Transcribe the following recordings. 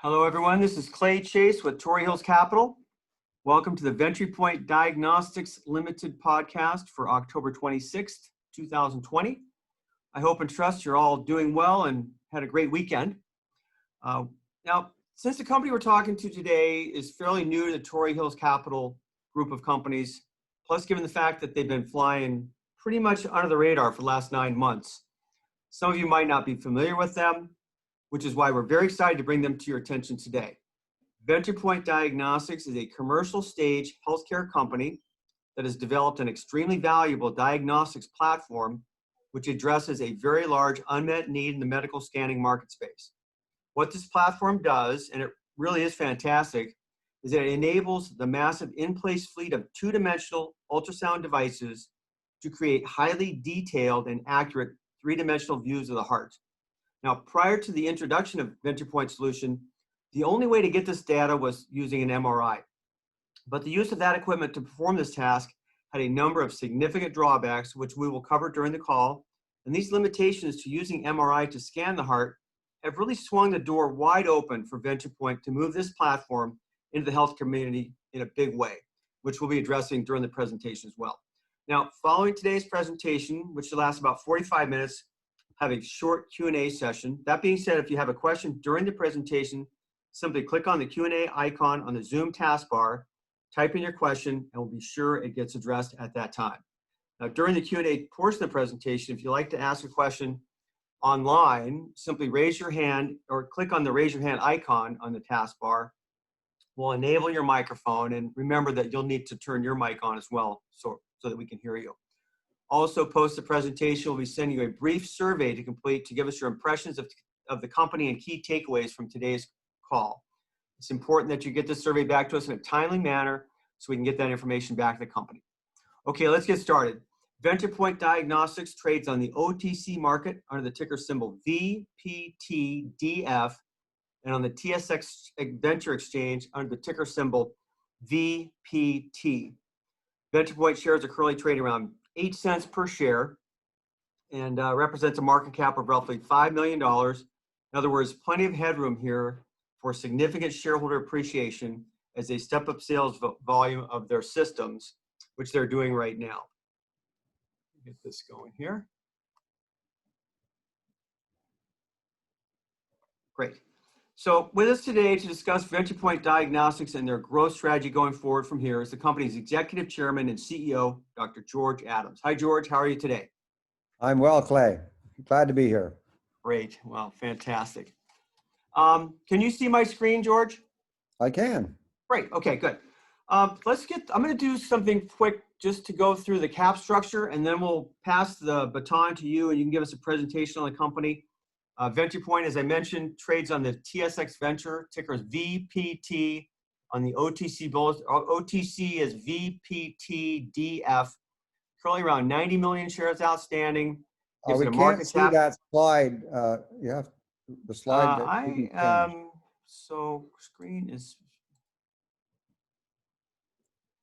Hello, everyone. This is Clay Chase with Torrey Hills Capital. Welcome to the Ventripoint Diagnostics Limited podcast for October 26th, 2020. I hope and trust you're all doing well and had a great weekend. Now, since the company we're talking to today is fairly new to the Torrey Hills Capital group of companies, plus given the fact that they've been flying pretty much under the radar for the last 9 months, some of you might not be familiar with them, which is why we're very excited to bring them to your attention today. Ventripoint Diagnostics is a commercial stage healthcare company that has developed an extremely valuable diagnostics platform which addresses a very large unmet need in the medical scanning market space. What this platform does, and it really is fantastic, is that it enables the massive in-place fleet of two-dimensional ultrasound devices to create highly detailed and accurate three-dimensional views of the heart. Now, prior to the introduction of Ventripoint solution, the only way to get this data was using an MRI. But the use of that equipment to perform this task had a number of significant drawbacks, which we will cover during the call. And these limitations to using MRI to scan the heart have really swung the door wide open for Ventripoint to move this platform into the health community in a big way, which we'll be addressing during the presentation as well. Now, following today's presentation, which will last about 45 minutes, have a short Q&A session. That being said, if you have a question during the presentation, simply click on the Q&A icon on the Zoom taskbar, type in your question, and we'll be sure it gets addressed at that time. Now, during the Q&A portion of the presentation, if you'd like to ask a question online, simply raise your hand or click on the raise your hand icon on the taskbar. We'll enable your microphone, and remember that you'll need to turn your mic on as well so that we can hear you. Also, post the presentation, we'll be sending you a brief survey to complete to give us your impressions of the company and key takeaways from today's call. It's important that you get this survey back to us in a timely manner so we can get that information back to the company. Okay, let's get started. Ventripoint Diagnostics trades on the OTC market under the ticker symbol VPTDF and on the TSX Venture Exchange under the ticker symbol VPT. Ventripoint shares are currently trading around 8 cents per share and represents a market cap of roughly $5 million. In other words, plenty of headroom here for significant shareholder appreciation as they step up sales volume of their systems, which they're doing right now. Get this going here. Great. So with us today to discuss Ventripoint Diagnostics and their growth strategy going forward from here is the company's Executive Chairman and CEO, Dr. George Adams. Hi, George. How are you today? I'm well, Clay. Glad to be here. Great. Well, fantastic. Can you see my screen, George? I can. Great. Okay, good. I'm going to do something quick just to go through the cap structure, and then we'll pass the baton to you, and you can give us a presentation on the company. Ventripoint, as I mentioned, trades on the TSX Venture, ticker is VPT. On the OTC, OTC is VPTDF. Currently around 90 million shares outstanding. We can't see that slide. You have the slide. So screen is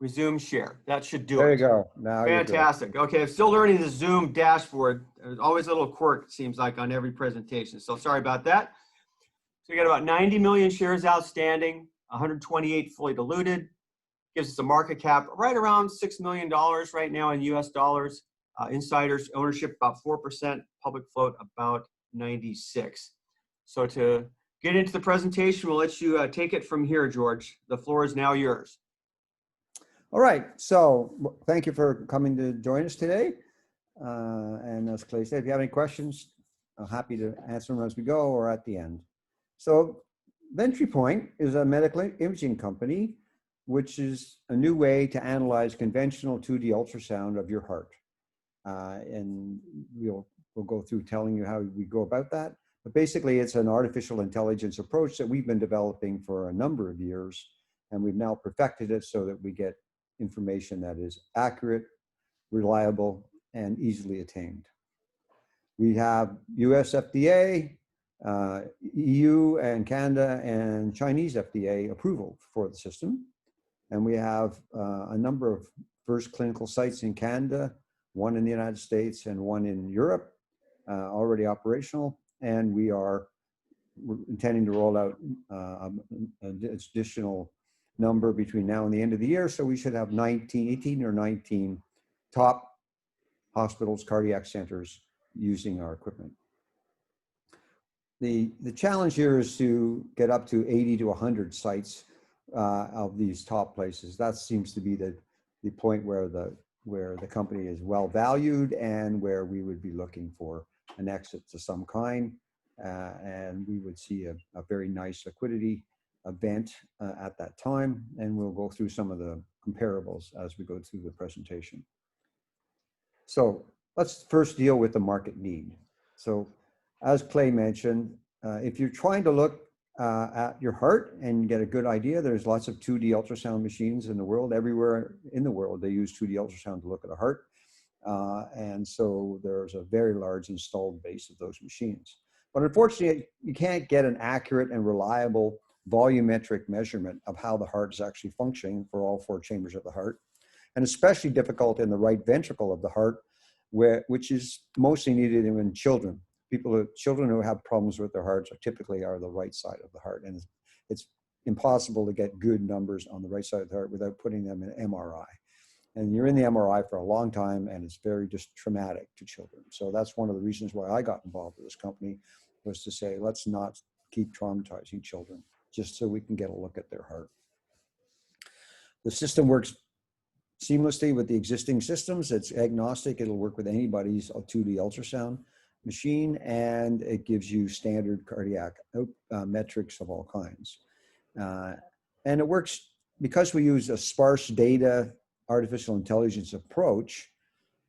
resume share. That should do it. There you go. Now fantastic. Okay, I'm still learning the Zoom dashboard. There's always a little quirk, it seems like, on every presentation. So sorry about that. So we got about 90 million shares outstanding, 128 fully diluted. Gives us a market cap right around $6 million right now in US dollars. Insiders ownership about 4%, public float about 96. So to get into the presentation, we'll let you take it from here, George. The floor is now yours. All right. So thank you for coming to join us today. And as Clay said, if you have any questions, I'm happy to answer them as we go or at the end. So Ventripoint is a medical imaging company, which is a new way to analyze conventional 2D ultrasound of your heart. And we'll go through telling you how we go about that. But basically, it's an artificial intelligence approach that we've been developing for a number of years. And we've now perfected it so that we get information that is accurate, reliable, and easily attained. We have US FDA, EU and Canada and Chinese FDA approval for the system. And we have a number of first clinical sites in Canada, one in the United States and one in Europe, already operational. And we are we're intending to roll out an additional number between now and the end of the year. So we should have 18 or 19 top hospitals, cardiac centers using our equipment. The challenge here is to get up to 80 to 100 sites of these top places. That seems to be the point where the company is well valued and where we would be looking for an exit to some kind. And we would see a very nice liquidity event at that time. And we'll go through some of the comparables as we go through the presentation. So let's first deal with the market need. So as Clay mentioned, if you're trying to look at your heart and get a good idea, there's lots of 2D ultrasound machines in the world. Everywhere in the world, they use 2D ultrasound to look at a heart. And so there's a very large installed base of those machines. But unfortunately, you can't get an accurate and reliable volumetric measurement of how the heart is actually functioning for all 4 chambers of the heart. And especially difficult in the right ventricle of the heart, which is mostly needed in children. Children who have problems with their hearts are typically the right side of the heart. And it's impossible to get good numbers on the right side of the heart without putting them in MRI. And you're in the MRI for a long time, and it's very just traumatic to children. So that's one of the reasons why I got involved with this company, was to say, let's not keep traumatizing children, just so we can get a look at their heart. The system works seamlessly with the existing systems. It's agnostic. It'll work with anybody's 2D ultrasound machine, and it gives you standard cardiac metrics of all kinds. And it works because we use a sparse data artificial intelligence approach,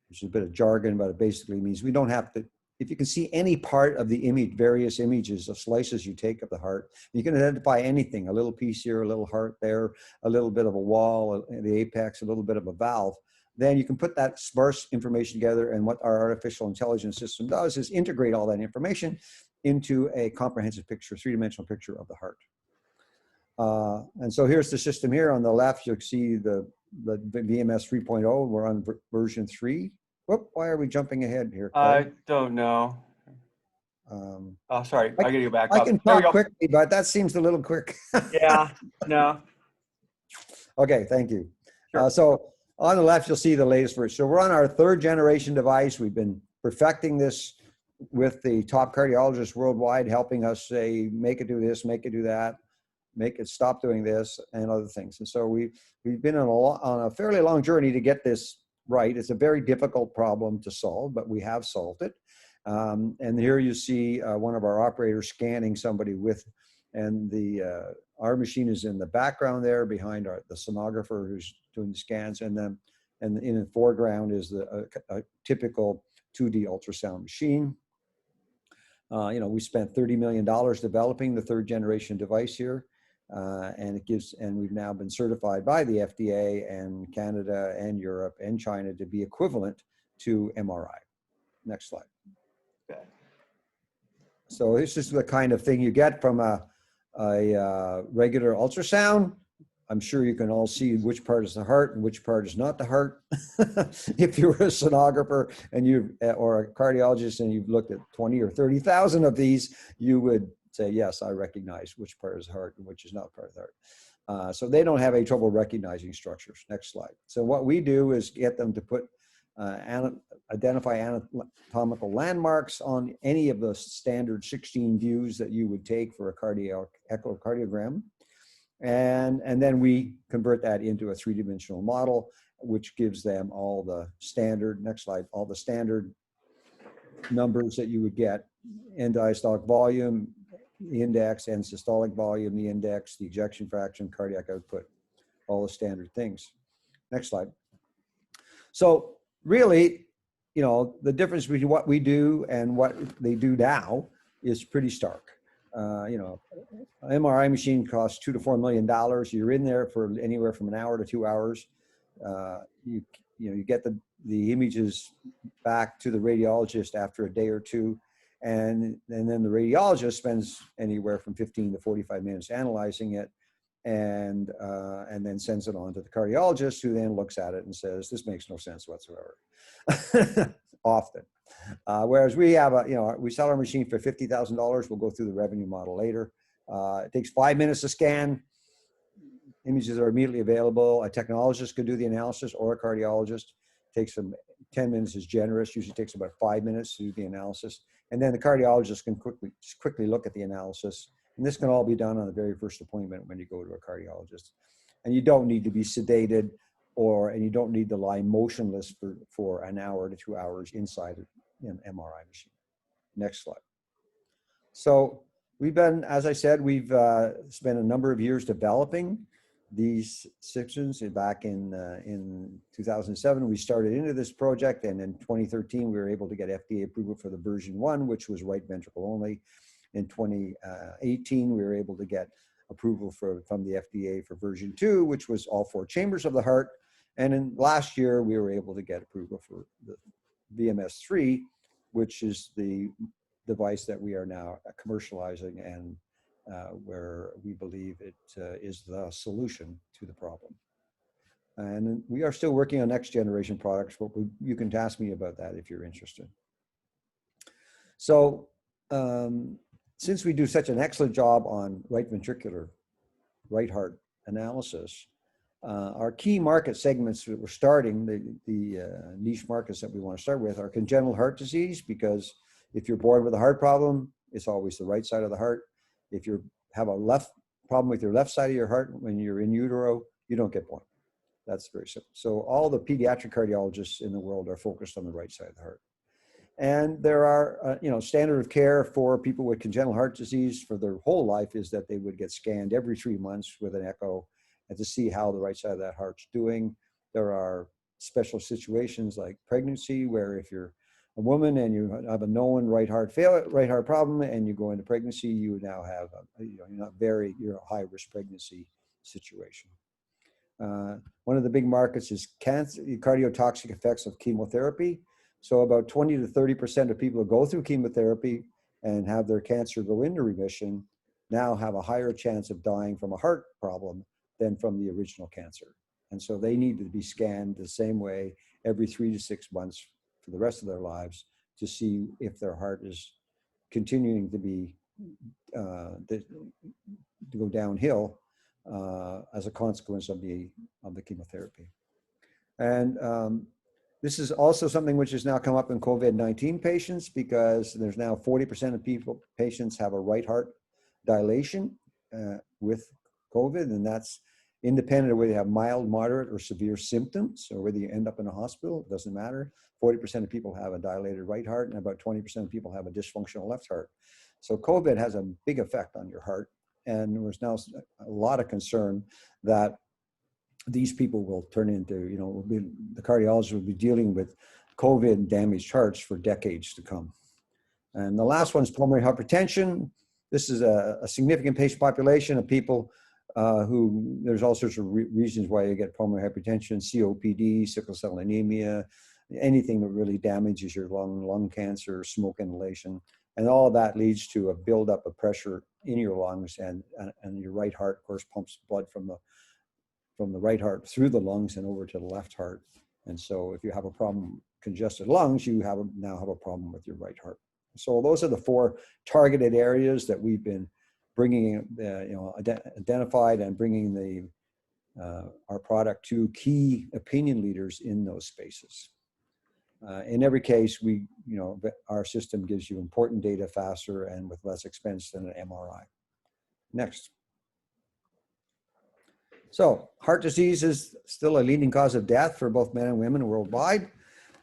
which is a bit of jargon, but it basically means we don't have to, if you can see any part of the image, various images of slices you take of the heart, you can identify anything, a little piece here, a little heart there, a little bit of a wall, the apex, a little bit of a valve. Then you can put that sparse information together, and what our artificial intelligence system does is integrate all that information into a comprehensive picture, 3-dimensional picture of the heart. And so here's the system here. On the left, you'll see the VMS 3.0. We're on version 3. Whoop, why are we jumping ahead here, Clay? I don't know. Oh, sorry. I gotta go back up. I can talk quickly, but that seems a little quick. Yeah, no. Okay, thank you. Sure. So on the left, you'll see the latest version. So we're on our 3rd generation device. We've been perfecting this with the top cardiologists worldwide, helping us say, make it do this, make it do that, make it stop doing this, and other things. And so we've been on a fairly long journey to get this right. It's a very difficult problem to solve, but we have solved it. And here you see one of our operators scanning somebody and our machine is in the background there behind the sonographer who's doing the scans, and in the foreground is a typical 2D ultrasound machine. We spent $30 million developing the 3rd generation device here. And we've now been certified by the FDA and Canada and Europe and China to be equivalent to MRI. Next slide. Okay. So this is the kind of thing you get from a regular ultrasound. I'm sure you can all see which part is the heart and which part is not the heart. If you were a sonographer or a cardiologist and you've looked at 20 or 30,000 of these, you would say, yes, I recognize which part is the heart and which is not part of the heart. So they don't have any trouble recognizing structures. Next slide. So what we do is get them to identify anatomical landmarks on any of the standard 16 views that you would take for a cardiac echocardiogram. And then we convert that into a 3-dimensional model, which gives them all the standard, next slide, all the standard numbers that you would get: end diastolic volume, the index, and systolic volume, the index, the ejection fraction, cardiac output, all the standard things. Next slide. So really, the difference between what we do and what they do now is pretty stark. An MRI machine costs $2 to $4 million. You're in there for anywhere from an hour to 2 hours. You get the images back to the radiologist after a day or two. And then the radiologist spends anywhere from 15 to 45 minutes analyzing it, and then sends it on to the cardiologist, who then looks at it and says, this makes no sense whatsoever. Often. Whereas we have we sell our machine for $50,000. We'll go through the revenue model later. It takes 5 minutes to scan. Images are immediately available. A technologist could do the analysis, or a cardiologist. Takes them 10 minutes is generous. Usually takes about 5 minutes to do the analysis. And then the cardiologist can quickly look at the analysis. And this can all be done on the very first appointment when you go to a cardiologist. And you don't need to be sedated, and you don't need to lie motionless for an hour to 2 hours inside an MRI machine. Next slide. So as I said, we've spent a number of years developing these systems. Back in 2007, we started into this project, and in 2013, we were able to get FDA approval for the version 1, which was right ventricle only. In 2018, we were able to get approval from the FDA for version 2, which was all 4 chambers of the heart. And in last year, we were able to get approval for the VMS3, which is the device that we are now commercializing, and where we believe it is the solution to the problem. And we are still working on next generation products, but you can ask me about that if you're interested. So since we do such an excellent job on right ventricular, right heart analysis, our key market segments that we're starting, the niche markets that we want to start with, are congenital heart disease, because if you're born with a heart problem, it's always the right side of the heart. If you have a problem with your left side of your heart when you're in utero, you don't get born. That's very simple. So all the pediatric cardiologists in the world are focused on the right side of the heart. And there are, standard of care for people with congenital heart disease for their whole life is that they would get scanned every 3 months with an echo and to see how the right side of that heart's doing. There are special situations like pregnancy, where if you're a woman and you have a known right heart problem, and you go into pregnancy, you now have you're a high risk pregnancy situation. One of the big markets is cancer, cardiotoxic effects of chemotherapy. So about 20 to 30% of people who go through chemotherapy and have their cancer go into remission now have a higher chance of dying from a heart problem than from the original cancer. And so they need to be scanned the same way every 3 to 6 months for the rest of their lives to see if their heart is continuing to be to go downhill as a consequence of the chemotherapy. And this is also something which has now come up in COVID-19 patients, because there's now 40% of patients have a right heart dilation with COVID, and that's independent of whether you have mild, moderate, or severe symptoms, or whether you end up in a hospital. It doesn't matter. 40% of people have a dilated right heart, and about 20% of people have a dysfunctional left heart. So COVID has a big effect on your heart, and there's now a lot of concern that these people will turn into, the cardiologist will be dealing with COVID damaged hearts for decades to come. And the last one is pulmonary hypertension. This is a significant patient population of people who, there's all sorts of reasons why you get pulmonary hypertension: COPD, sickle cell anemia, anything that really damages your lung cancer, smoke inhalation. And all of that leads to a buildup of pressure in your lungs, and your right heart, of course, pumps blood from the right heart through the lungs and over to the left heart. And so if you have a problem, congested lungs, you now have a problem with your right heart. So those are the 4 targeted areas that we've been bringing, identified and bringing our product to key opinion leaders in those spaces. In every case, our system gives you important data faster and with less expense than an MRI. Next. So heart disease is still a leading cause of death for both men and women worldwide.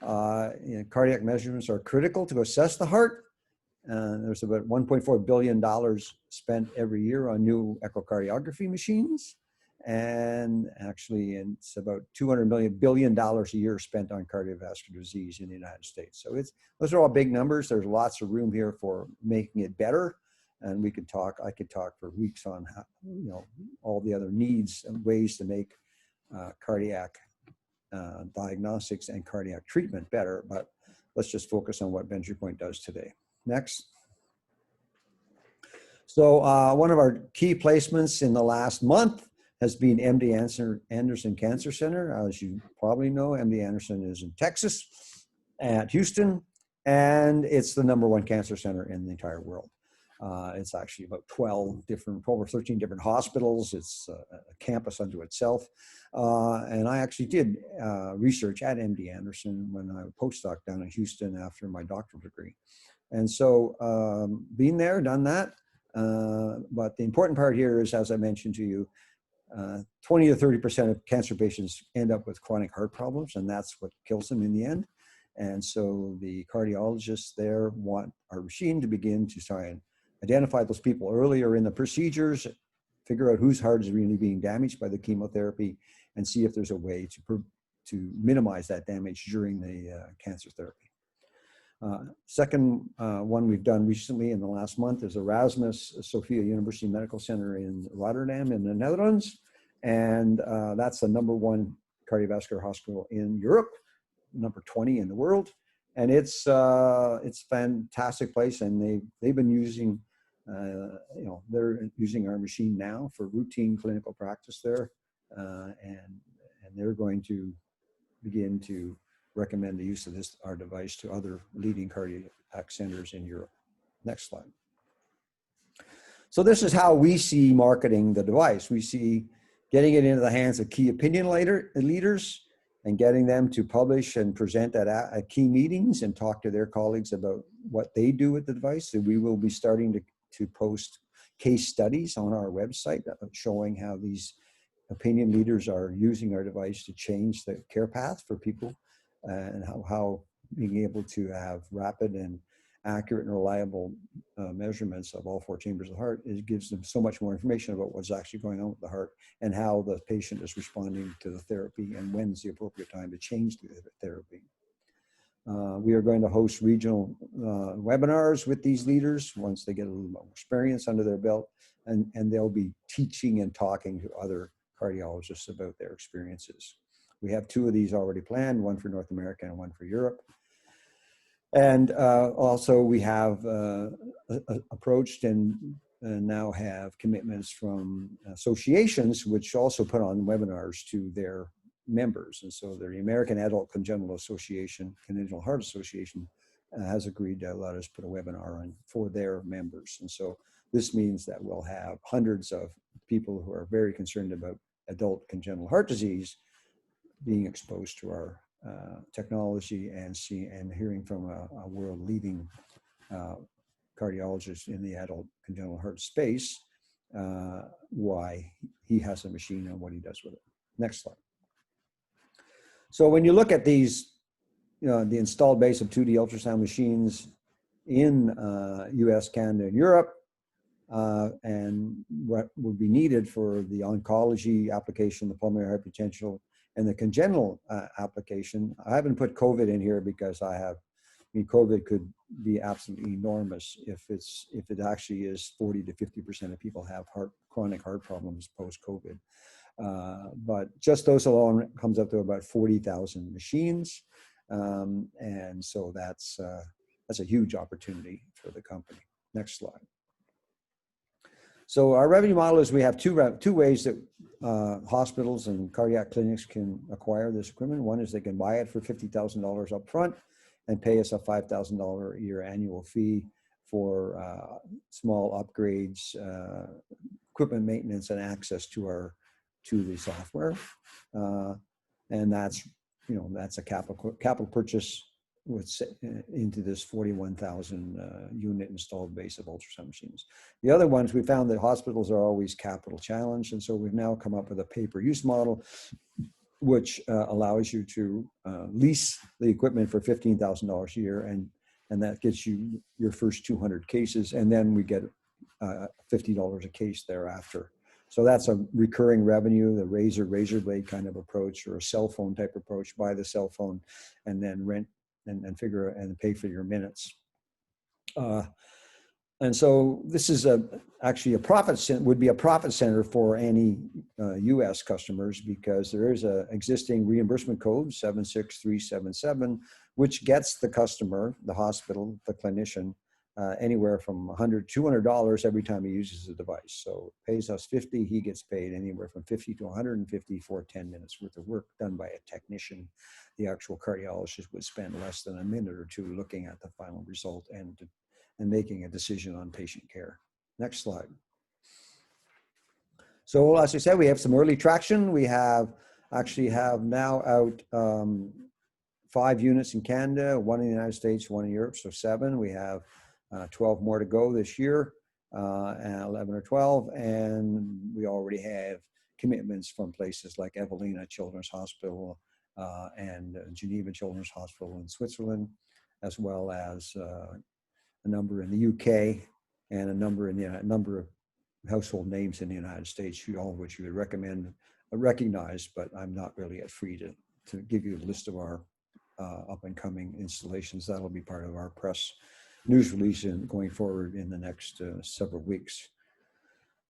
Cardiac measurements are critical to assess the heart. There's about $1.4 billion spent every year on new echocardiography machines. And actually, it's about $200 billion a year spent on cardiovascular disease in the United States. So those are all big numbers. There's lots of room here for making it better. And I could talk for weeks on how, all the other needs and ways to make cardiac diagnostics and cardiac treatment better. But let's just focus on what Ventripoint does today. Next. So one of our key placements in the last month has been MD Anderson Cancer Center. As you probably know, MD Anderson is in Texas at Houston. and it's the #1 cancer center in the entire world. It's actually about 12 or 13 different hospitals. It's a campus unto itself. And I actually did research at MD Anderson when I was a postdoc down in Houston after my doctoral degree. And so been there, done that. But the important part here is, as I mentioned to you, 20 to 30% of cancer patients end up with chronic heart problems, and that's what kills them in the end. And so the cardiologists there want our machine to begin to try and identify those people earlier in the procedures, figure out whose heart is really being damaged by the chemotherapy, and see if there's a way to minimize that damage during the cancer therapy. Second one we've done recently in the last month is Erasmus Sophia University Medical Center in Rotterdam in the Netherlands. And that's the #1 cardiovascular hospital in Europe, number 20 in the world. And it's a fantastic place. And they've been using, they're using our machine now for routine clinical practice there. And they're going to begin to recommend the use of our device to other leading cardiac centers in Europe. Next slide. So this is how we see marketing the device. We see getting it into the hands of key opinion leaders and getting them to publish and present at key meetings and talk to their colleagues about what they do with the device. So we will be starting to post case studies on our website showing how these opinion leaders are using our device to change the care path for people, and how being able to have rapid and accurate and reliable measurements of all 4 chambers of the heart, it gives them so much more information about what's actually going on with the heart and how the patient is responding to the therapy and when's the appropriate time to change the therapy. We are going to host regional webinars with these leaders once they get a little more experience under their belt, and they'll be teaching and talking to other cardiologists about their experiences. We have 2 of these already planned, one for North America and one for Europe. And also we have approached and now have commitments from associations which also put on webinars to their members. And so the American Adult Congenital Heart Association has agreed to let us put a webinar on for their members. And so this means that we'll have hundreds of people who are very concerned about adult congenital heart disease being exposed to our technology and hearing from a world-leading cardiologist in the adult congenital heart space why he has a machine and what he does with it. Next slide. So when you look at these, the installed base of 2D ultrasound machines in US, Canada, and Europe, and what would be needed for the oncology application, the pulmonary hypertension, and the congenital application. I haven't put COVID in here because COVID could be absolutely enormous if it actually is 40 to 50% of people have chronic heart problems post-COVID. But just those alone comes up to about 40,000 machines. And so that's a huge opportunity for the company. Next slide. So our revenue model is we have two ways that hospitals and cardiac clinics can acquire this equipment. One is they can buy it for $50,000 up front and pay us a $5,000 a year annual fee for small upgrades, equipment maintenance, and access to the software. And that's a capital purchase into this 41,000 unit installed base of ultrasound machines. The other ones, we found that hospitals are always capital challenged, and so we've now come up with a pay-per-use model, which allows you to lease the equipment for $15,000 a year, and that gets you your first 200 cases, and then we get $50 a case thereafter. So that's a recurring revenue, the razor blade kind of approach, or a cell phone type approach. Buy the cell phone and then rent and figure and pay for your minutes. And so this is actually would be a profit center for any US customers, because there is an existing reimbursement code 76377, which gets the customer, the hospital, the clinician, anywhere from $100, $200 every time he uses the device. So pays us 50, he gets paid anywhere from 50 to 150 for 10 minutes worth of work done by a technician. The actual cardiologist would spend less than a minute or two looking at the final result and making a decision on patient care. Next slide. So as I said, we have some early traction. We actually have now out 5 units in Canada, 1 in the United States, 1 in Europe, so 7. We have 12 more to go this year, and 11 or 12, and we already have commitments from places like Evelina Children's Hospital and Geneva Children's Hospital in Switzerland, as well as a number in the UK and a number of household names in the United States, all of which you would recognize, but I'm not really yet free to give you a list of our up and coming installations. That'll be part of our press news release going forward in the next several weeks.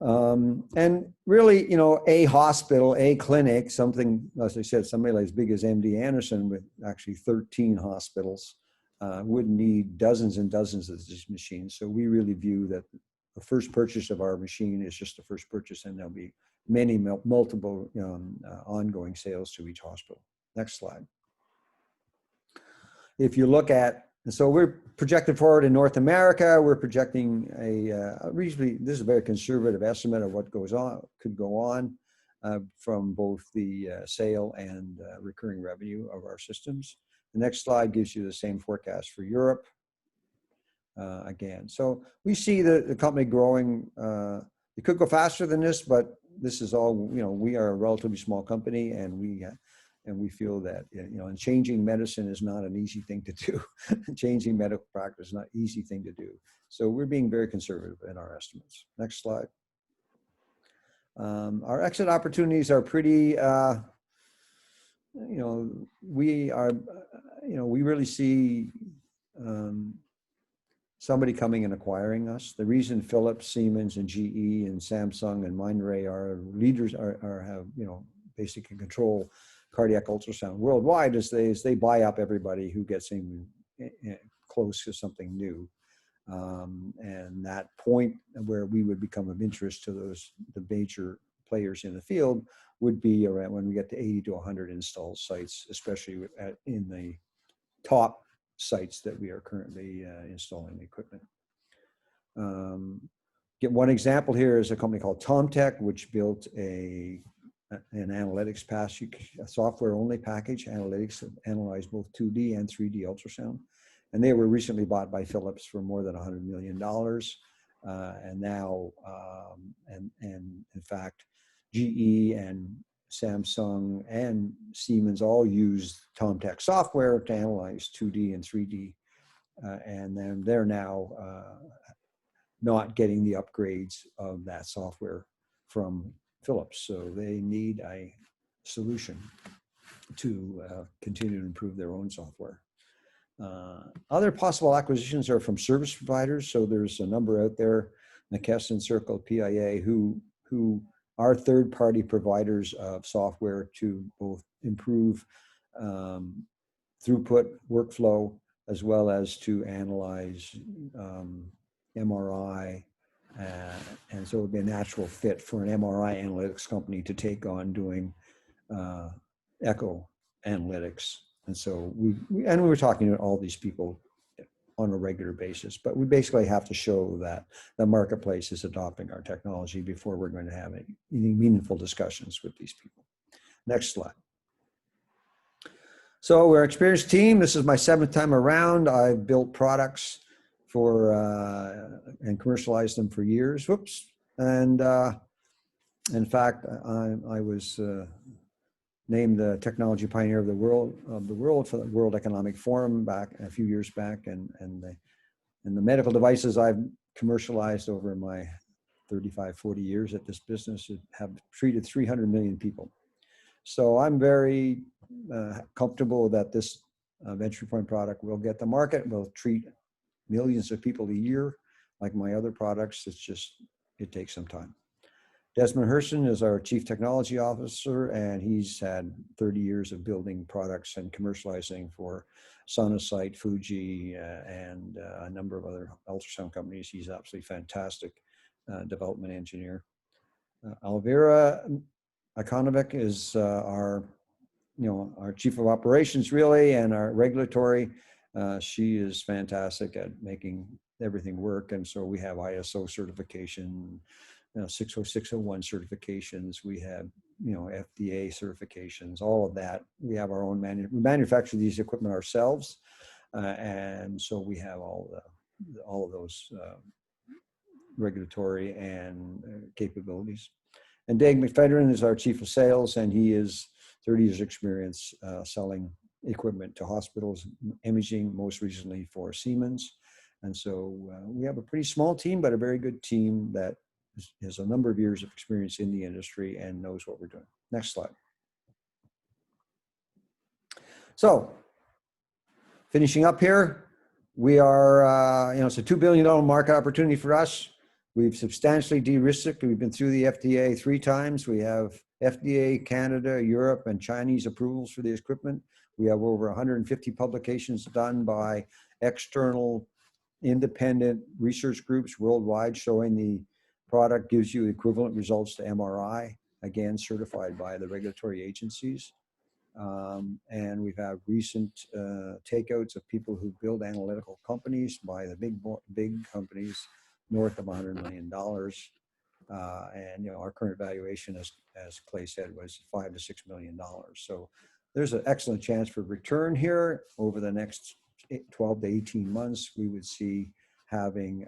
And really, you know, a hospital, a clinic, something, as I said, somebody like as big as MD Anderson with actually 13 hospitals would need dozens and dozens of these machines. So we really view that the first purchase of our machine is just the first purchase, and there'll be many multiple ongoing sales to each hospital. Next slide. If you look at, so we're projected forward in North America, we're projecting a reasonably, this is a very conservative estimate of what could go on from both the sale and recurring revenue of our systems. The next slide gives you the same forecast for Europe. Again, so we see the company growing. It could go faster than this, but this is all, you know, we are a relatively small company, and we feel that, you know, and changing medicine is not an easy thing to do. Changing medical practice is not an easy thing to do. So we're being very conservative in our estimates. Next slide. Our exit opportunities are pretty, you know, we really see somebody coming and acquiring us. The reason Philips, Siemens, and GE, and Samsung, and Mindray are leaders, have, you know, basically control cardiac ultrasound worldwide is they buy up everybody who gets in close to something new. And that point where we would become of interest to the major players in the field would be around when we get to 80 to 100 installed sites, especially in the top sites that we are currently installing the equipment. Get one example here is a company called TomTech, which built an analytics package, a software-only package, analytics that analyze both 2D and 3D ultrasound. And they were recently bought by Philips for more than $100 million. And now, and in fact, GE and Samsung and Siemens all use TomTech software to analyze 2D and 3D. And then they're now not getting the upgrades of that software from Philips. So they need a solution to continue to improve their own software. Other possible acquisitions are from service providers. So there's a number out there, McKesson, Circle, PIA, who are third-party providers of software to both improve throughput, workflow, as well as to analyze MRI. And so it would be a natural fit for an MRI analytics company to take on doing echo analytics. And so we were talking to all these people on a regular basis, but we basically have to show that the marketplace is adopting our technology before we're going to have any meaningful discussions with these people. Next slide. So we're an experienced team. This is my 7th time around. I've built products for and commercialized them for years. Whoops. And in fact, I was named the technology pioneer of the world for the World Economic Forum back a few years back, and the medical devices I've commercialized over my 35-40 years at this business have treated 300 million people. So I'm very comfortable that this Ventripoint product will get the market, will treat millions of people a year like my other products. It takes some time. Desmond Herson is our Chief Technology Officer, and he's had 30 years of building products and commercializing for Sonosite, Fuji, and a number of other ultrasound companies. He's absolutely fantastic development engineer. Elvira Ikonovic is our Chief of Operations, really, and our regulatory. She is fantastic at making everything work, and so we have ISO certification, 60601 certifications. We have, FDA certifications, all of that. We have our own we manufacture these equipment ourselves, and so we have all of those regulatory and capabilities. And Dave McFedrin is our Chief of Sales, and he is 30 years experience selling equipment to hospitals, imaging, most recently for Siemens. And so we have a pretty small team, but a very good team that has a number of years of experience in the industry and knows what we're doing. Next slide. So finishing up here, we are, it's a $2 billion market opportunity for us. We've substantially de-risked it. We've been through the FDA 3 times. We have FDA, Canada, Europe, and Chinese approvals for the equipment. We have over 150 publications done by external independent research groups worldwide showing the product gives you equivalent results to MRI, again, certified by the regulatory agencies. And we've had recent takeouts of people who build analytical companies by the big companies north of $100 million. And our current valuation, as Clay said, was $5 to $6 million. So there's an excellent chance for return here over the next 12 to 18 months. We would see having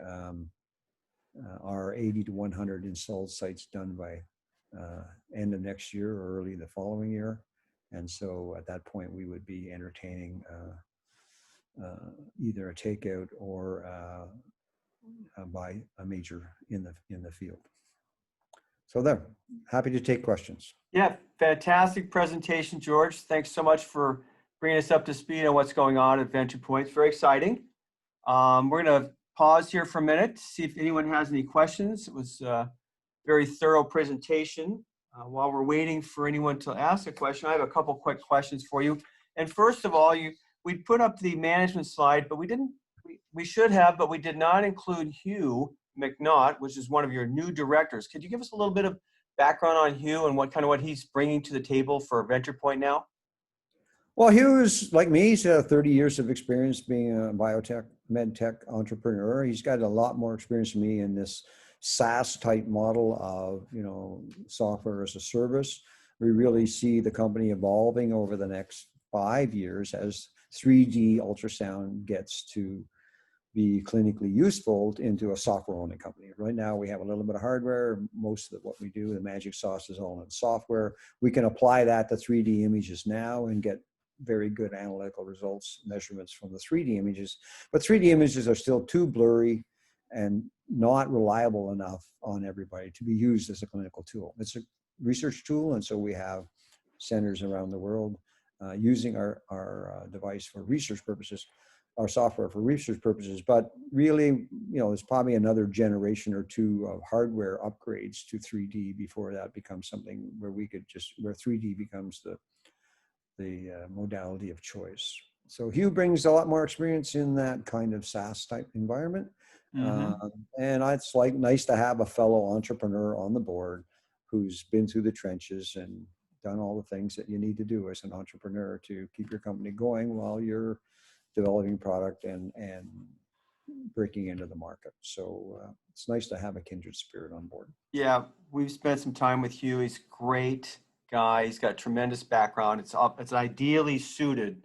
our 80 to 100 installed sites done by end of next year or early the following year. And so at that point, we would be entertaining either a takeout or by a major in the field. So there, happy to take questions. Yeah, fantastic presentation, George. Thanks so much for bringing us up to speed on what's going on at Ventripoint. It's very exciting. We're going to pause here for a minute to see if anyone has any questions. It was a very thorough presentation. While we're waiting for anyone to ask a question, I have a couple quick questions for you. And first of all, we put up the management slide, but we should have, but we did not include Hugh McNaught, which is one of your new directors. Could you give us a little bit of background on Hugh and what he's bringing to the table for Ventripoint now? Well, Hugh is like me. He's 30 years of experience being a biotech, med tech entrepreneur. He's got a lot more experience than me in this SaaS type model of, software as a service. We really see the company evolving over the next 5 years as 3D ultrasound gets to be clinically useful into a software-only company. Right now, we have a little bit of hardware. Most of what we do, the magic sauce is all in software. We can apply that to 3D images now and get very good analytical results, measurements from the 3D images. But 3D images are still too blurry and not reliable enough on everybody to be used as a clinical tool. It's a research tool, and so we have centers around the world using our device for research purposes, our software for research purposes. But really, there's probably another generation or two of hardware upgrades to 3D before that becomes something where where 3D becomes the modality of choice. So Hugh brings a lot more experience in that kind of SaaS type environment. Mm-hmm. And it's nice to have a fellow entrepreneur on the board who's been through the trenches and done all the things that you need to do as an entrepreneur to keep your company going while you're developing product and breaking into the market. So it's nice to have a kindred spirit on board. Yeah, we've spent some time with Hugh. He's a great guy. He's got a tremendous background. It's ideally suited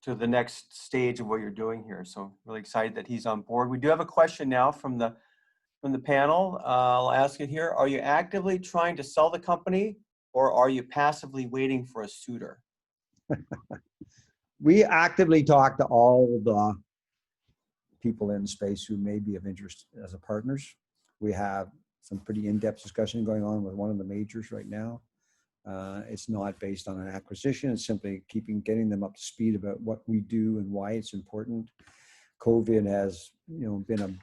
to the next stage of what you're doing here. So really excited that he's on board. We do have a question now from the panel. I'll ask it here. Are you actively trying to sell the company, or are you passively waiting for a suitor? We actively talk to all the people in the space who may be of interest as a partners. We have some pretty in-depth discussion going on with one of the majors right now. It's not based on an acquisition. It's simply getting them up to speed about what we do and why it's important. COVID has, been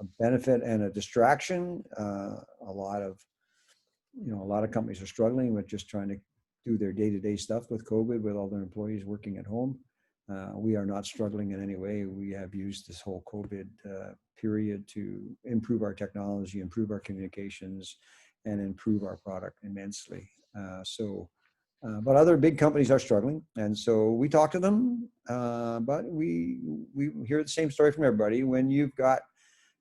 a benefit and a distraction. A lot of a lot of companies are struggling with just trying to do their day-to-day stuff with COVID, with all their employees working at home. We are not struggling in any way. We have used this whole COVID period to improve our technology, improve our communications, and improve our product immensely. But other big companies are struggling, and so we talk to them. But we hear the same story from everybody. When you've got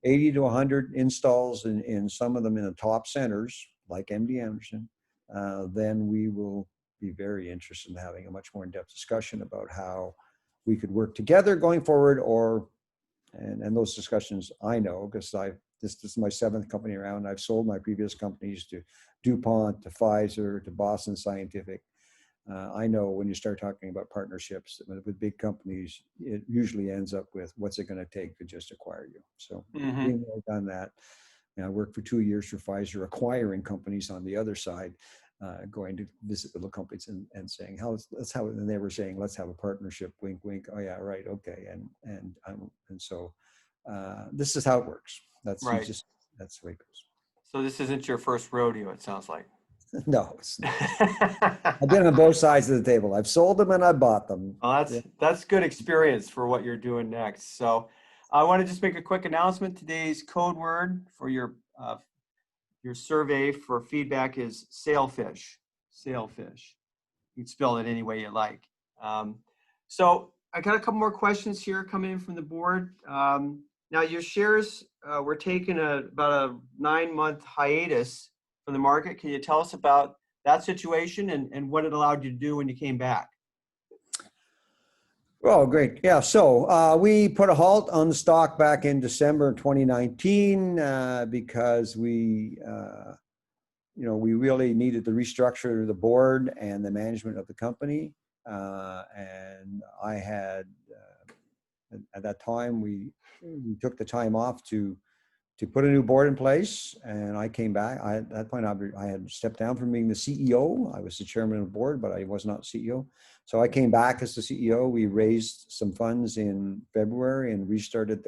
80 to 100 installs in some of them in the top centers, like MD Anderson, then we will be very interested in having a much more in-depth discussion about how we could work together going forward, and those discussions I know, because this is my 7th company around. I've sold my previous companies to DuPont, to Pfizer, to Boston Scientific. I know when you start talking about partnerships with big companies, it usually ends up with what's it going to take to just acquire you. So being there, done that. I worked for 2 years for Pfizer, acquiring companies on the other side, going to visit little companies and saying, and they were saying, let's have a partnership, wink, wink. Oh yeah, right. Okay. And so this is how it works. That's Right. that's the way it goes. So this isn't your first rodeo, it sounds like. No, it's not. I've been on both sides of the table. I've sold them and I bought them. Well, that's good experience for what you're doing next. So I want to just make a quick announcement. Today's code word for your survey for feedback is sailfish. Sailfish. You can spell it any way you like. So I got a couple more questions here coming in from the board. Now your shares were taking about a 9-month hiatus from the market. Can you tell us about that situation and what it allowed you to do when you came back? Oh, great. Yeah. So we put a halt on the stock back in December 2019 because we really needed to restructure the board and the management of the company. And I had, at that time, we took the time off to put a new board in place. And I came back. At that point, I had stepped down from being the CEO. I was the chairman of the board, but I was not CEO. So I came back as the CEO. We raised some funds in February and restarted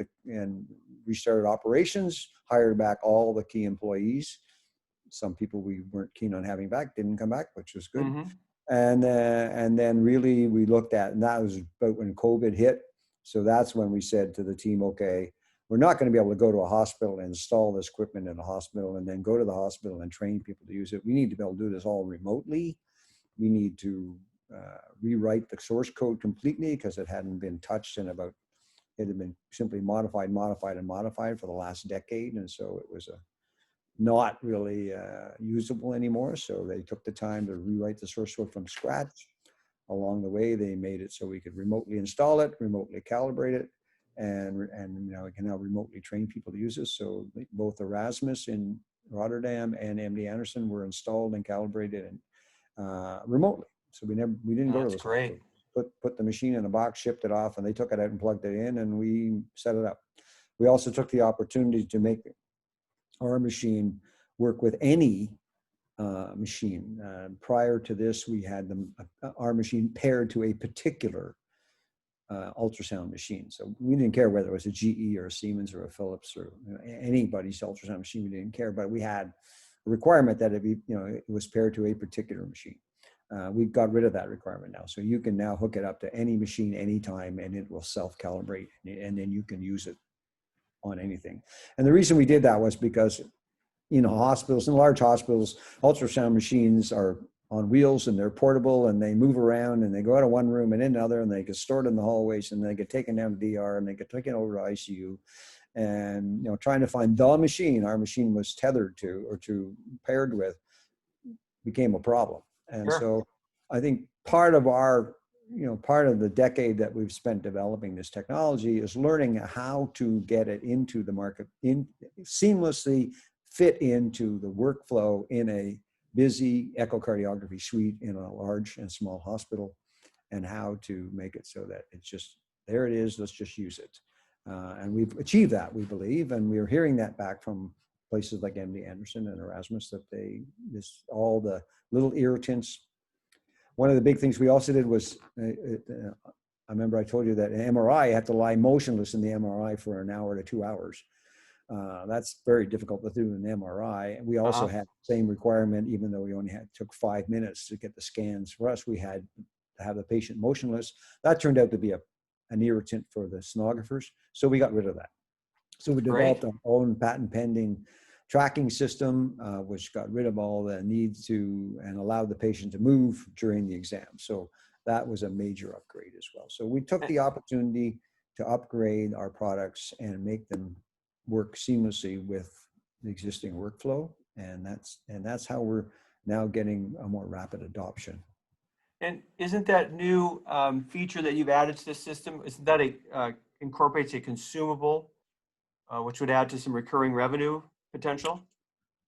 operations, hired back all the key employees. Some people we weren't keen on having back didn't come back, which was good. Mm-hmm. And then really we looked at, and that was about when COVID hit. So that's when we said to the team, okay, we're not going to be able to go to a hospital and install this equipment in a hospital and then go to the hospital and train people to use it. We need to be able to do this all remotely. We need to rewrite the source code completely because it hadn't been touched it had been simply modified for the last decade. And so it was not really usable anymore. So they took the time to rewrite the source code from scratch. Along the way, they made it so we could remotely install it, remotely calibrate it, and we can now remotely train people to use this. So both Erasmus in Rotterdam and MD Anderson were installed and calibrated remotely. So we didn't go to those. Great. Put the machine in a box, shipped it off, and they took it out and plugged it in, and we set it up. We also took the opportunity to make our machine work with any machine. Prior to this, we had our machine paired to a particular ultrasound machine. So we didn't care whether it was a GE or a Siemens or a Philips or anybody's ultrasound machine. We didn't care, but we had a requirement that it was paired to a particular machine. We got rid of that requirement now. So you can now hook it up to any machine anytime and it will self-calibrate and then you can use it on anything. And the reason we did that was because hospitals, in large hospitals, ultrasound machines are on wheels and they're portable and they move around and they go out of one room and in another and they get stored in the hallways and they get taken down to DR and they get taken over to ICU. And trying to find the machine our machine was tethered to or paired with became a problem. And sure. So I think part of the decade that we've spent developing this technology is learning how to get it into the market, seamlessly fit into the workflow in a busy echocardiography suite in a large and small hospital, and how to make it so that it's just, there it is, let's just use it. And we've achieved that, we believe, and we're hearing that back from places like MD Anderson and Erasmus, that all the little irritants. One of the big things we also did was, I remember I told you that an MRI, you have to lie motionless in the MRI for an hour to 2 hours. That's very difficult to do in an MRI. And we also Uh-huh. had the same requirement, even though we only took 5 minutes to get the scans. For us, we had to have the patient motionless. That turned out to be an irritant for the sonographers, so we got rid of that. So we Great. developed our own patent pending tracking system, which got rid of all the need to and allowed the patient to move during the exam. So that was a major upgrade as well. So we took the opportunity to upgrade our products and make them work seamlessly with the existing workflow. And that's how we're now getting a more rapid adoption. And isn't that new feature that you've added to the system, isn't that incorporates a consumable, which would add to some recurring revenue potential?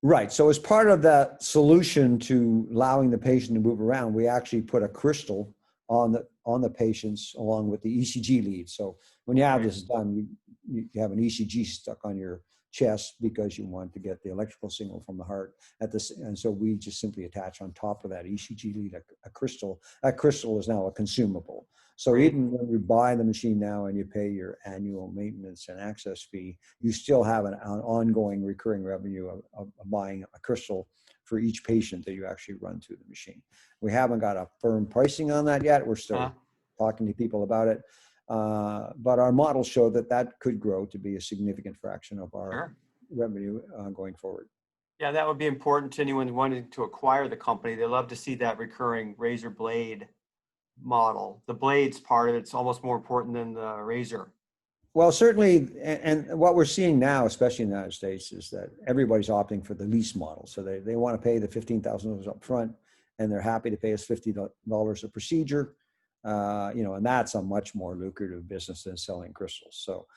Right. So as part of that solution to allowing the patient to move around, we actually put a crystal on the patients along with the ECG lead. So when you have Right. this done, you have an ECG stuck on your chest because you want to get the electrical signal from the heart at this. And so we just simply attach on top of that ECG lead a crystal. That crystal is now a consumable. So Great. even when you buy the machine now and you pay your annual maintenance and access fee, you still have an ongoing recurring revenue of buying a crystal for each patient that you actually run through the machine. We haven't got a firm pricing on that yet. We're still talking to people about it. But our models show that could grow to be a significant fraction of our revenue going forward. Yeah, that would be important to anyone wanting to acquire the company. They love to see that recurring razor blade model. The blades part of it's almost more important than the razor. Well, certainly, and what we're seeing now, especially in the United States, is that everybody's opting for the lease model. So they want to pay the $15,000 up front, and they're happy to pay us $50 a procedure. And that's a much more lucrative business than selling crystals. So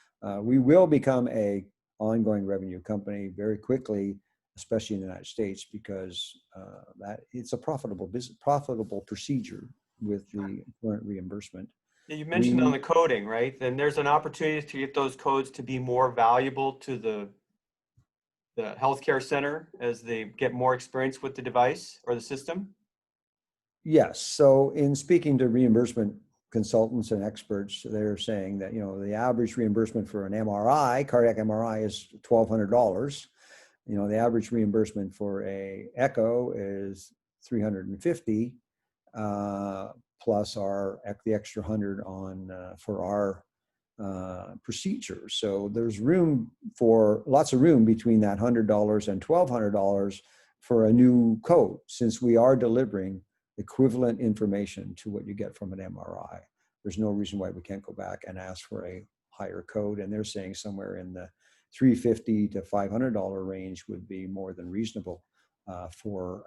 we will become a ongoing revenue company very quickly, especially in the United States, because that it's a profitable business, profitable procedure with the current reimbursement. Yeah, you mentioned on the coding, right? Then there's an opportunity to get those codes to be more valuable to the healthcare center as they get more experience with the device or the system. Yes. So in speaking to reimbursement consultants and experts, they're saying that, the average reimbursement for an MRI, cardiac MRI, is $1,200. The average reimbursement for a echo is $350, plus the extra 100 for our procedure. So there's lots of room between that $100 and $1,200 for a new code, since we are delivering equivalent information to what you get from an MRI. There's no reason why we can't go back and ask for a higher code. And they're saying somewhere in the $350 to $500 range would be more than reasonable for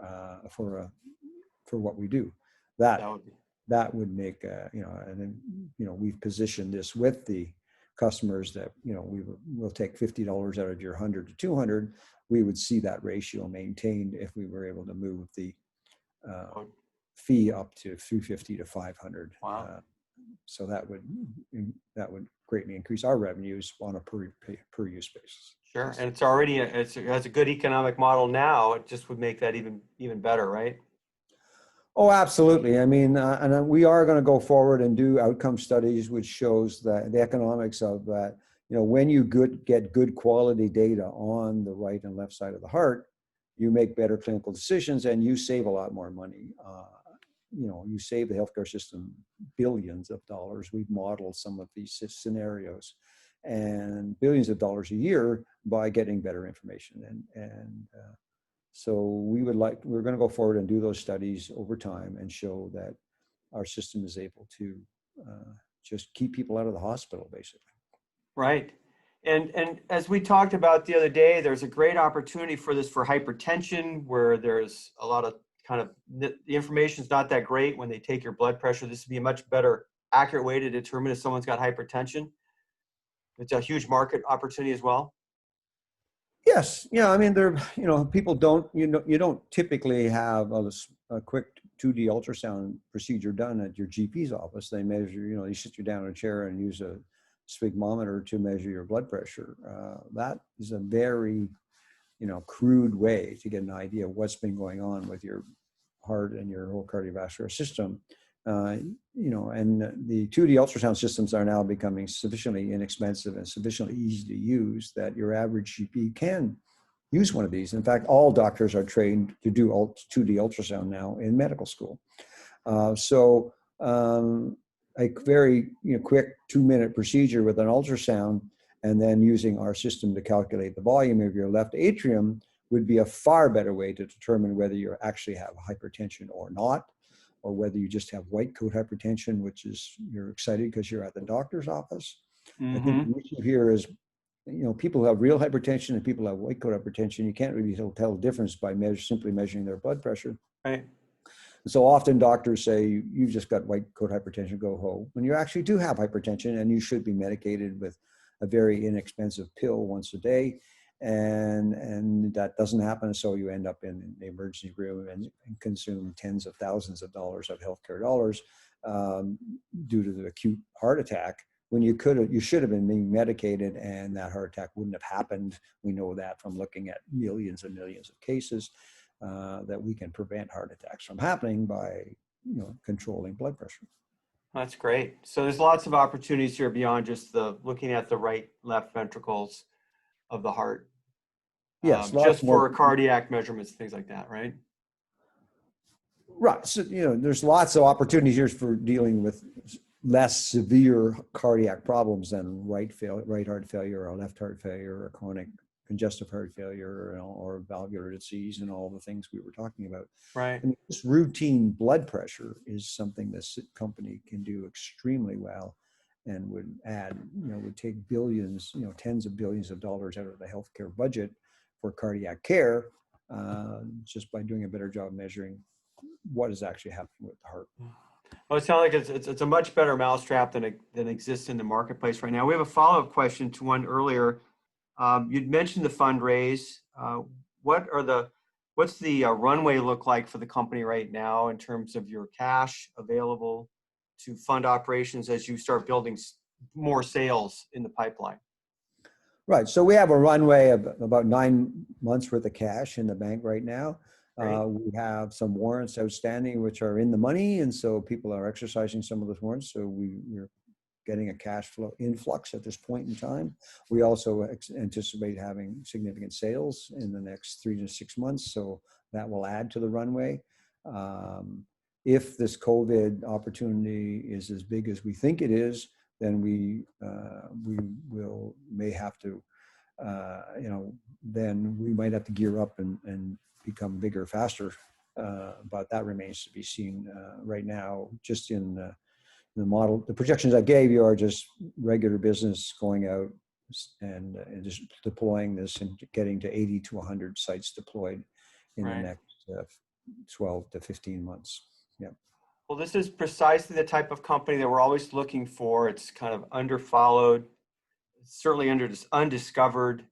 what we do. That would make and then we've positioned this with the customers that we'll take $50 out of your 100 to 200. We would see that ratio maintained if we were able to move the fee up to 350 to 500. Wow. So that would greatly increase our revenues on a per use basis. Sure, and it's already it has a good economic model now. It just would make that even better, right? Oh, absolutely. I mean, and we are going to go forward and do outcome studies, which shows that the economics of that. When you get good quality data on the right and left side of the heart, you make better clinical decisions and you save a lot more money. You save the healthcare system billions of dollars. We've modeled some of these scenarios, and billions of dollars a year by getting better information. So we're going to go forward and do those studies over time and show that our system is able to just keep people out of the hospital, basically. Right. And as we talked about the other day, there's a great opportunity for this for hypertension, where there's a lot of the information is not that great when they take your blood pressure. This would be a much better, accurate way to determine if someone's got hypertension. It's a huge market opportunity as well. Yes. Yeah. I mean, people don't, you don't typically have a quick 2D ultrasound procedure done at your GP's office. They measure, you sit you down in a chair and use a sphygmometer to measure your blood pressure. That is a very, crude way to get an idea of what's been going on with your heart and your whole cardiovascular system. And the 2D ultrasound systems are now becoming sufficiently inexpensive and sufficiently easy to use that your average GP can use one of these. In fact, all doctors are trained to do 2D ultrasound now in medical school. A very quick 2-minute procedure with an ultrasound and then using our system to calculate the volume of your left atrium would be a far better way to determine whether you actually have hypertension or not, or whether you just have white coat hypertension, which is you're excited because you're at the doctor's office. I think the issue here is, people who have real hypertension and people who have white coat hypertension, you can't really tell the difference by simply measuring their blood pressure. Right. So often doctors say, you've just got white coat hypertension, go home. When you actually do have hypertension and you should be medicated with a very inexpensive pill once a day. And that doesn't happen. So you end up in the emergency room and consume tens of thousands of dollars of healthcare dollars due to the acute heart attack, when you should have been being medicated and that heart attack wouldn't have happened. We know that from looking at millions and millions of cases. That we can prevent heart attacks from happening by, controlling blood pressure. That's great. So there's lots of opportunities here beyond just looking at the right, left ventricles of the heart. Yes, just for cardiac measurements, things like that, right? Right. So, there's lots of opportunities here for dealing with less severe cardiac problems than right heart failure or left heart failure or chronic congestive heart failure or valvular disease and all the things we were talking about. Right. I mean, this routine blood pressure is something this company can do extremely well and would take billions, tens of billions of dollars out of the healthcare budget for cardiac care just by doing a better job measuring what is actually happening with the heart. Well, it sounds like it's a much better mousetrap than exists in the marketplace right now. We have a follow-up question to one earlier. You'd mentioned the fundraise. What's the runway look like for the company right now in terms of your cash available to fund operations as you start building more sales in the pipeline? Right. So we have a runway of about 9 months worth of cash in the bank right now. We have some warrants outstanding, which are in the money. And so people are exercising some of those warrants. So we're getting a cash flow influx at this point in time. We also anticipate having significant sales in the next 3 to 6 months. So that will add to the runway. If this COVID opportunity is as big as we think it is, then we may have to, then we might have to gear up and become bigger faster. But that remains to be seen right now. Just in the model, the projections I gave you are just regular business going out and just deploying this and getting to 80 to 100 sites deployed in the next 12 to 15 months. Yeah. Well, this is precisely the type of company that we're always looking for. It's kind of underfollowed, certainly undiscovered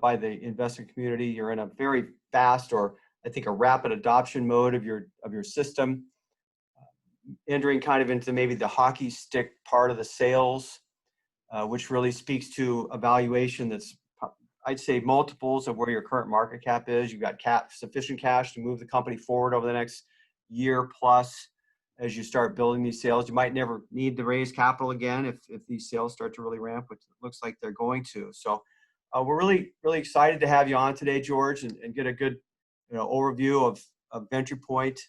by the investment community. You're in a very fast, or I think a rapid adoption mode of your system, entering kind of into maybe the hockey stick part of the sales, which really speaks to a valuation that's, I'd say, multiples of where your current market cap is. You've got sufficient cash to move the company forward over the next year plus. As you start building these sales, you might never need to raise capital again if these sales start to really ramp, which it looks like they're going to. So we're really, really excited to have you on today, George, and get a good overview of Ventripoint,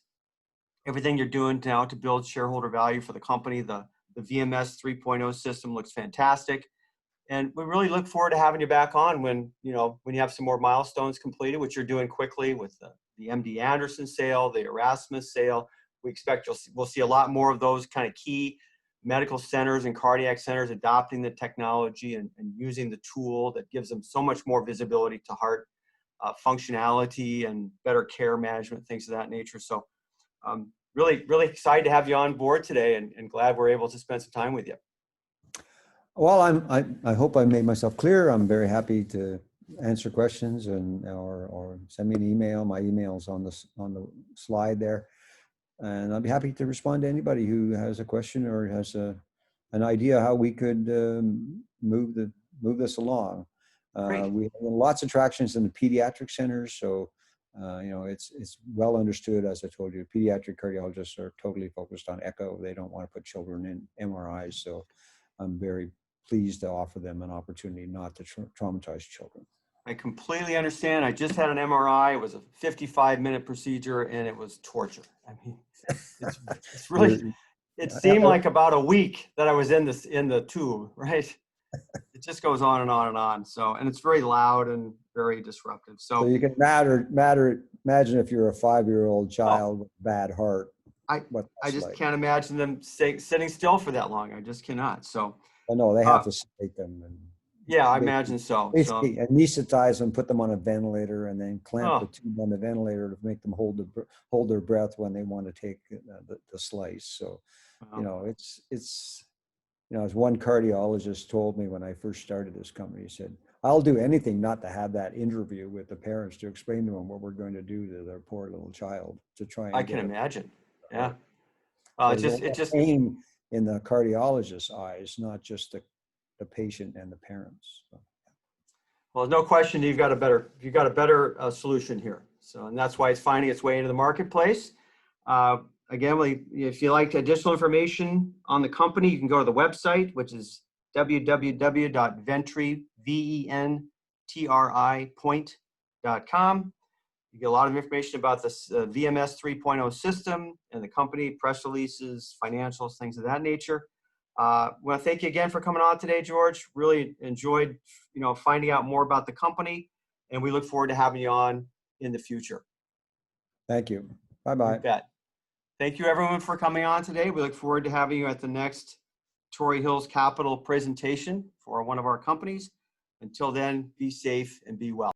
everything you're doing now to build shareholder value for the company. The VMS 3.0 system looks fantastic. And we really look forward to having you back on when you have some more milestones completed, which you're doing quickly with the MD Anderson sale, the Erasmus sale. We expect we'll see a lot more of those kind of key medical centers and cardiac centers adopting the technology and using the tool that gives them so much more visibility to heart functionality and better care management, things of that nature. So really, really excited to have you on board today and glad we're able to spend some time with you. Well, I hope I made myself clear. I'm very happy to answer questions or send me an email. My email's on the slide there. And I'll be happy to respond to anybody who has a question or has an idea how we could move this along. We have lots of tractions in the pediatric centers, so It's well understood, as I told you, pediatric cardiologists are totally focused on echo. They don't want to put children in MRIs. So I'm very pleased to offer them an opportunity not to traumatize children. I completely understand. I just had an MRI. It was a 55-minute procedure, and it was torture. I mean, it's really, it seemed like about a week that I was in the tube, right? It just goes on and on and on. So, and it's very loud and very disruptive. So you can imagine if you're a 5-year-old child with a bad heart. I just can't imagine them sitting still for that long. I just cannot. So. I know they have to sedate them and. Yeah, I imagine so. Basically, anesthetize them, put them on a ventilator, and then clamp the tube on the ventilator to make them hold their breath when they want to take the slice. So, it's as one cardiologist told me when I first started this company, he said, "I'll do anything not to have that interview with the parents to explain to them what we're going to do to their poor little child to try and." I can imagine. Yeah. It just pain in the cardiologist's eyes, not just the patient and the parents. So. Well, no question you've got a better solution here. So, and that's why it's finding its way into the marketplace. Again, if you like additional information on the company, you can go to the website, which is www.ventripoint.com. You get a lot of information about this VMS 3.0 system and the company, press releases, financials, things of that nature. I want to thank you again for coming on today, George. Really enjoyed, finding out more about the company, and we look forward to having you on in the future. Thank you. Bye-bye. You bet. Thank you, everyone, for coming on today. We look forward to having you at the next Torrey Hills Capital presentation for one of our companies. Until then, be safe and be well.